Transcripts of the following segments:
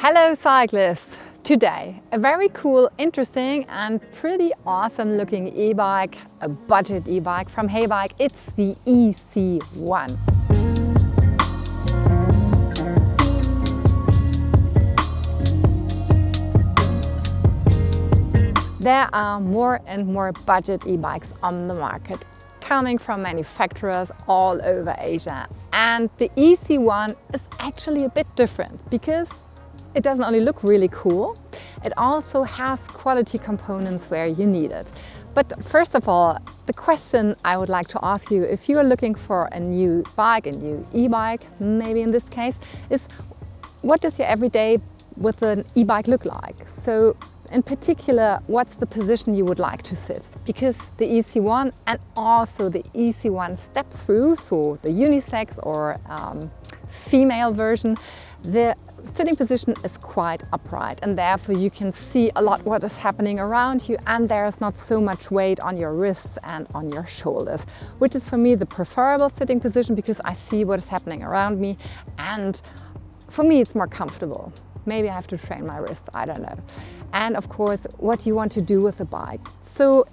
Hello cyclists! Today a very cool, interesting and pretty awesome looking e-bike, a budget e-bike from HEYBIKE. It's the EC1. There are more and more budget e-bikes on the market, coming from manufacturers all over Asia. And the EC1 is actually a bit different because it doesn't only look really cool, it also has quality components where you need it. But first of all, the question I would like to ask you, if you're looking for a new bike, a new e-bike, maybe in this case, is what does your everyday with an e-bike look like? So in particular, what's the position you would like to sit? Because the EC1 and also the EC1 step through, so the unisex or female version, the sitting position is quite upright and therefore you can see a lot what is happening around you and there is not so much weight on your wrists and on your shoulders, which is for me the preferable sitting position because I see what is happening around me and for me it's more comfortable. Maybe I have to train my wrists, I don't know. And of course, what you want to do with the bike. So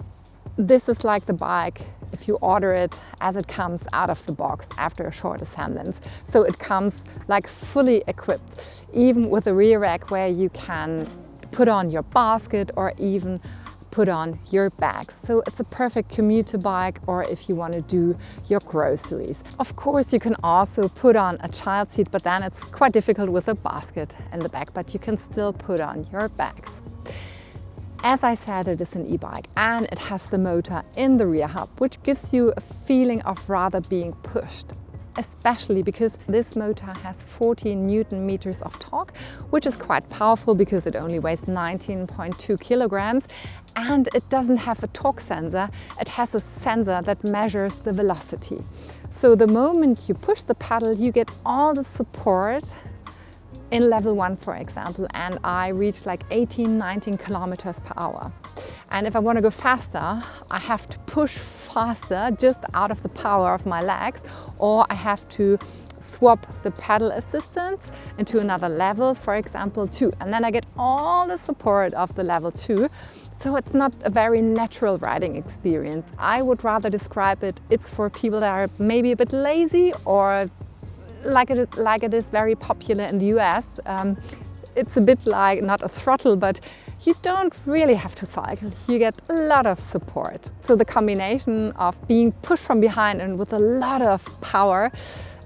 this is like the bike if you order it as it comes out of the box after a short assembly. So it comes like fully equipped, even with a rear rack where you can put on your basket or even put on your bags. So it's a perfect commuter bike or if you want to do your groceries. Of course, you can also put on a child seat, but then it's quite difficult with a basket in the back, but you can still put on your bags. As I said, it is an e-bike and it has the motor in the rear hub, which gives you a feeling of rather being pushed, especially because this motor has 14 Newton meters of torque, which is quite powerful because it only weighs 19.2 kilograms and it doesn't have a torque sensor. It has a sensor that measures the velocity. So the moment you push the pedal, you get all the support in level 1, for example, and I reach like 18-19 kilometers per hour. And if I want to go faster, I have to push faster just out of the power of my legs, or I have to swap the pedal assistance into another level, for example 2, and then I get all the support of the level 2. So it's not a very natural riding experience. I would rather describe it's for people that are maybe a bit lazy or like it is very popular in the US. It's a bit like, not a throttle, but you don't really have to cycle. You get a lot of support. So the combination of being pushed from behind and with a lot of power,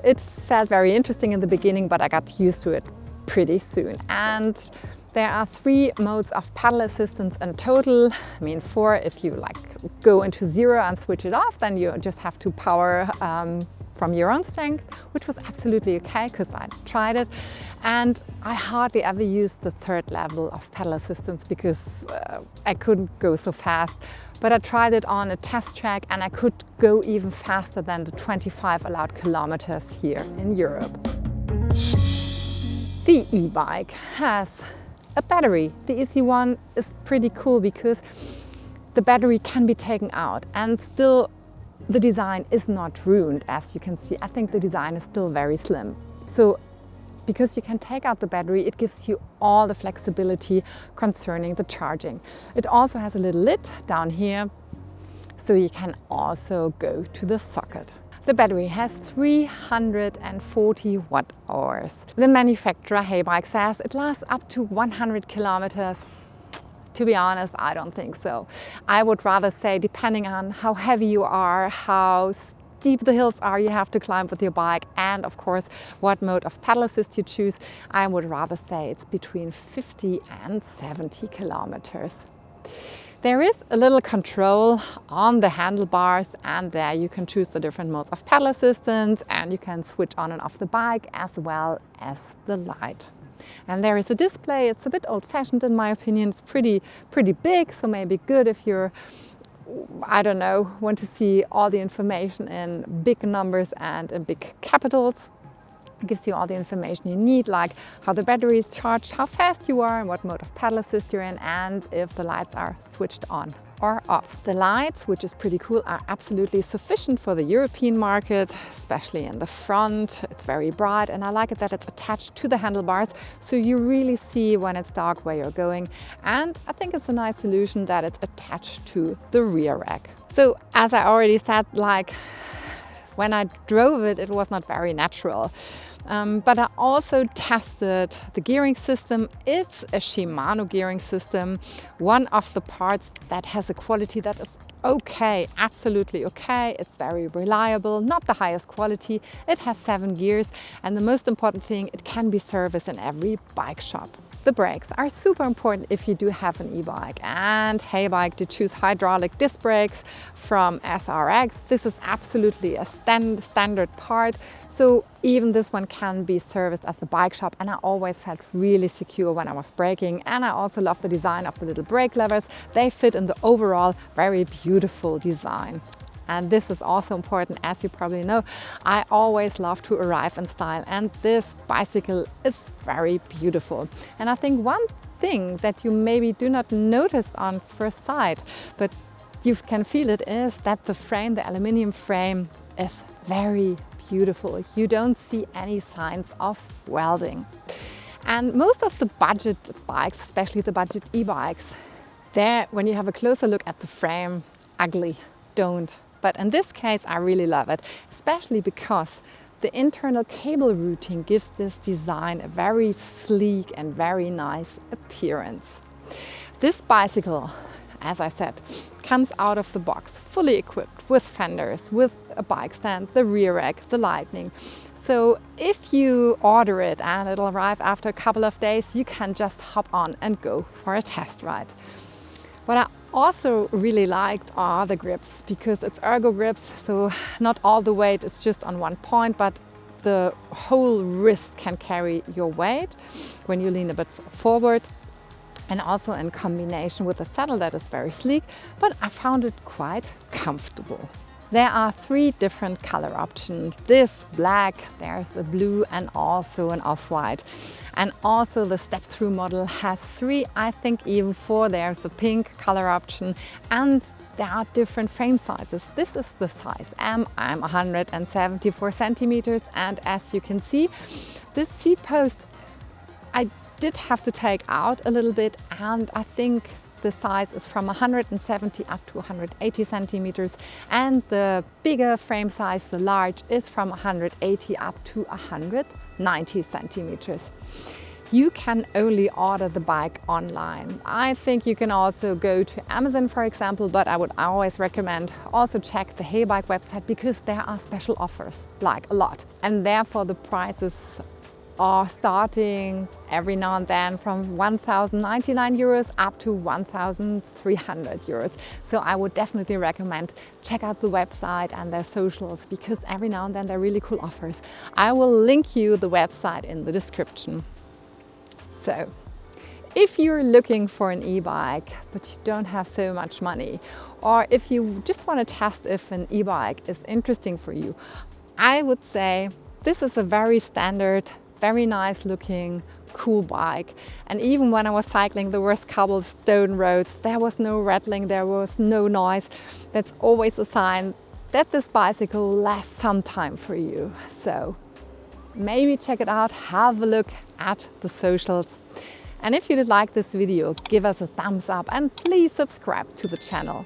it felt very interesting in the beginning, but I got used to it pretty soon. And there are 3 modes of pedal assistance in total. I mean 4 if you like go into 0 and switch it off, then you just have to power from your own strength, which was absolutely okay because I tried it. And I hardly ever used the 3rd level of pedal assistance because I couldn't go so fast. But I tried it on a test track and I could go even faster than the 25 allowed kilometers here in Europe. The e-bike has a battery. The EC1 is pretty cool because the battery can be taken out and still the design is not ruined, as you can see. I think the design is still very slim. So because you can take out the battery, it gives you all the flexibility concerning the charging. It also has a little lid down here, so you can also go to the socket. The battery has 340 watt hours. The manufacturer HEYBIKE says it lasts up to 100 kilometers. To be honest, I don't think so. I would rather say, depending on how heavy you are, how steep the hills are you have to climb with your bike, and of course what mode of pedal assist you choose, I would rather say it's between 50 and 70 kilometers. There is a little control on the handlebars and there you can choose the different modes of pedal assistance and you can switch on and off the bike as well as the light. And there is a display. It's a bit old-fashioned in my opinion. It's pretty big, so maybe good if you're, I don't know, want to see all the information in big numbers and in big capitals. It gives you all the information you need, like how the battery is charged, how fast you are, and what mode of pedal assist you're in, and if the lights are switched on or off. The lights, which is pretty cool, are absolutely sufficient for the European market, especially in the front. It's very bright, and I like it that it's attached to the handlebars, so you really see when it's dark where you're going. And I think it's a nice solution that it's attached to the rear rack. So as I already said, like when I drove it, it was not very natural. But I also tested the gearing system. It's a Shimano gearing system, one of the parts that has a quality that is okay, absolutely okay. It's very reliable, not the highest quality. It has 7 gears, and the most important thing, it can be serviced in every bike shop. The brakes are super important if you do have an e-bike, and HEYBIKE to choose hydraulic disc brakes from SRX. This is absolutely a standard part, so even this one can be serviced at the bike shop, and I always felt really secure when I was braking. And I also love the design of the little brake levers. They fit in the overall very beautiful design. And this is also important, as you probably know. I always love to arrive in style, and this bicycle is very beautiful. And I think one thing that you maybe do not notice on first sight, but you can feel it, is that the frame, the aluminium frame, is very beautiful. You don't see any signs of welding. And most of the budget bikes, especially the budget e-bikes, there, when you have a closer look at the frame, ugly, don't. But in this case, I really love it, especially because the internal cable routing gives this design a very sleek and very nice appearance. This bicycle, as I said, comes out of the box fully equipped with fenders, with a bike stand, the rear rack, the lighting. So if you order it and it'll arrive after a couple of days, you can just hop on and go for a test ride. What I also really liked are the grips, because it's ergo grips, so not all the weight is just on one point, but the whole wrist can carry your weight when you lean a bit forward, and also in combination with a saddle that is very sleek, but I found it quite comfortable. There are 3 different color options. This black, there's a blue, and also an off-white. And also the step-through model has 3, I think even 4. There's a pink color option, and there are different frame sizes. This is the size M. I'm 174 centimeters, and as you can see, this seat post I did have to take out a little bit, and I think the size is from 170 up to 180 centimeters, and the bigger frame size, the large, is from 180 up to 190 centimeters. You can only order the bike online. I think you can also go to Amazon, for example, but I would always recommend also check the HEYBIKE website, because there are special offers, like a lot, and therefore the prices are starting every now and then from 1,099 euros up to 1,300 euros. So I would definitely recommend check out the website and their socials, because every now and then there are really cool offers. I will link you the website in the description. So if you're looking for an e-bike but you don't have so much money, or if you just want to test if an e-bike is interesting for you, I would say this is a very standard, very nice looking, cool bike. And even when I was cycling the worst cobblestone roads, there was no rattling, there was no noise. That's always a sign that this bicycle lasts some time for you. So maybe check it out, have a look at the socials. And if you did like this video, give us a thumbs up and please subscribe to the channel.